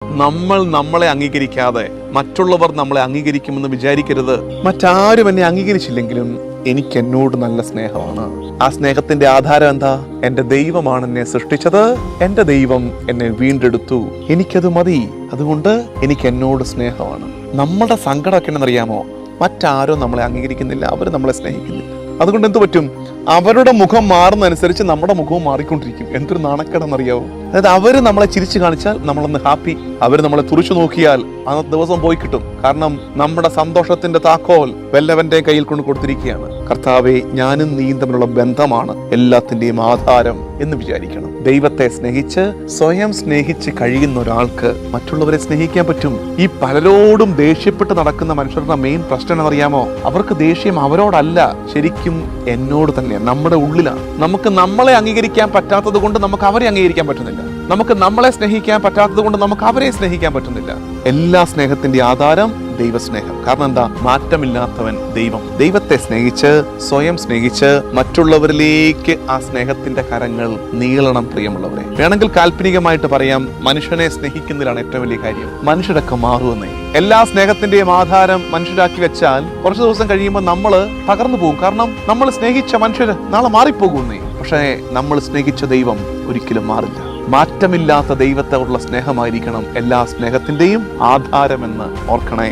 നമ്മൾ നമ്മളെ അംഗീകരിക്കാതെ മറ്റുള്ളവർ നമ്മളെ അംഗീകരിക്കുമെന്ന് വിചാരിക്കരുത്. മറ്റാരും എന്നെ അംഗീകരിച്ചില്ലെങ്കിലും എനിക്ക് എന്നോട് നല്ല സ്നേഹമാണ്. ആ സ്നേഹത്തിന്റെ ആധാരം എന്താ? എന്റെ ദൈവമാണ് എന്നെ സൃഷ്ടിച്ചത്, എന്റെ ദൈവം എന്നെ വീണ്ടെടുത്തു, എനിക്കത് മതി. അതുകൊണ്ട് എനിക്ക് എന്നോട് സ്നേഹമാണ്. നമ്മുടെ സങ്കടമൊക്കെ എന്നറിയാമോ? മറ്റാരോ നമ്മളെ അംഗീകരിക്കുന്നില്ല, അവർ നമ്മളെ സ്നേഹിക്കുന്നില്ല. അതുകൊണ്ട് എന്ത് പറ്റും? അവരുടെ മുഖം മാറുന്നതനുസരിച്ച് നമ്മുടെ മുഖവും മാറിക്കൊണ്ടിരിക്കും. എന്തൊരു നാണക്കേടെന്നറിയാവോ? അതായത് അവര് നമ്മളെ ചിരിച്ചു കാണിച്ചാൽ നമ്മളൊന്ന് ഹാപ്പി, അവര് നമ്മളെ തുറിച്ചു നോക്കിയാൽ ആ ദിവസം പോയി കിട്ടും. കാരണം നമ്മുടെ സന്തോഷത്തിന്റെ താക്കോൽ വല്ലവന്റെ കയ്യിൽ കൊണ്ട് കൊടുത്തിരിക്കുകയാണ്. കർത്താവെ, ഞാനും നീയും തമ്മിലുള്ള ബന്ധമാണ് എല്ലാത്തിന്റെയും ആധാരം എന്ന് വിചാരിക്കണം. ദൈവത്തെ സ്നേഹിച്ച് സ്വയം സ്നേഹിച്ച് കഴിയുന്ന ഒരാൾക്ക് മറ്റുള്ളവരെ സ്നേഹിക്കാൻ പറ്റും. ഈ പലരോടും ദേഷ്യപ്പെട്ട് നടക്കുന്ന മനുഷ്യരുടെ മെയിൻ പ്രശ്നം എന്നറിയാമോ? അവർക്ക് ദേഷ്യം അവരോടല്ല, ശരിക്കും എന്നോട് തന്നെയാണ്, നമ്മുടെ ഉള്ളിലാണ്. നമുക്ക് നമ്മളെ അംഗീകരിക്കാൻ പറ്റാത്തത് കൊണ്ട് നമുക്ക് അവരെ അംഗീകരിക്കാൻ പറ്റുന്നില്ല. നമുക്ക് നമ്മളെ സ്നേഹിക്കാൻ പറ്റാത്തത് കൊണ്ട് നമുക്ക് അവരെ സ്നേഹിക്കാൻ പറ്റുന്നില്ല. എല്ലാ സ്നേഹത്തിന്റെ ആധാരം ദൈവസ്നേഹം. കാരണം എന്താ? മാറ്റമില്ലാത്തവൻ ദൈവം. ദൈവത്തെ സ്നേഹിച്ച് സ്വയം സ്നേഹിച്ച് മറ്റുള്ളവരിലേക്ക് ആ സ്നേഹത്തിന്റെ കരങ്ങൾ നീളണം. പ്രിയമുള്ളവരെ, വേണമെങ്കിൽ കാൽപ്പനികമായിട്ട് പറയാം, മനുഷ്യനെ സ്നേഹിക്കുന്നതിലാണ് ഏറ്റവും വലിയ കാര്യം. മനുഷ്യരൊക്കെ മാറുമെന്നേ. എല്ലാ സ്നേഹത്തിന്റെയും ആധാരം മനുഷ്യരാക്കി വെച്ചാൽ കുറച്ചു ദിവസം കഴിയുമ്പോൾ നമ്മൾ തകർന്നു പോകും. കാരണം നമ്മൾ സ്നേഹിച്ച മനുഷ്യര് നാളെ മാറിപ്പോകുന്നേ. പക്ഷേ നമ്മൾ സ്നേഹിച്ച ദൈവം ഒരിക്കലും മാറില്ല. മാറ്റമില്ലാത്ത ദൈവത്തോടുള്ള സ്നേഹമായിരിക്കണം എല്ലാ സ്നേഹത്തിന്റെയും ആധാരമെന്ന് ഓർക്കണേ.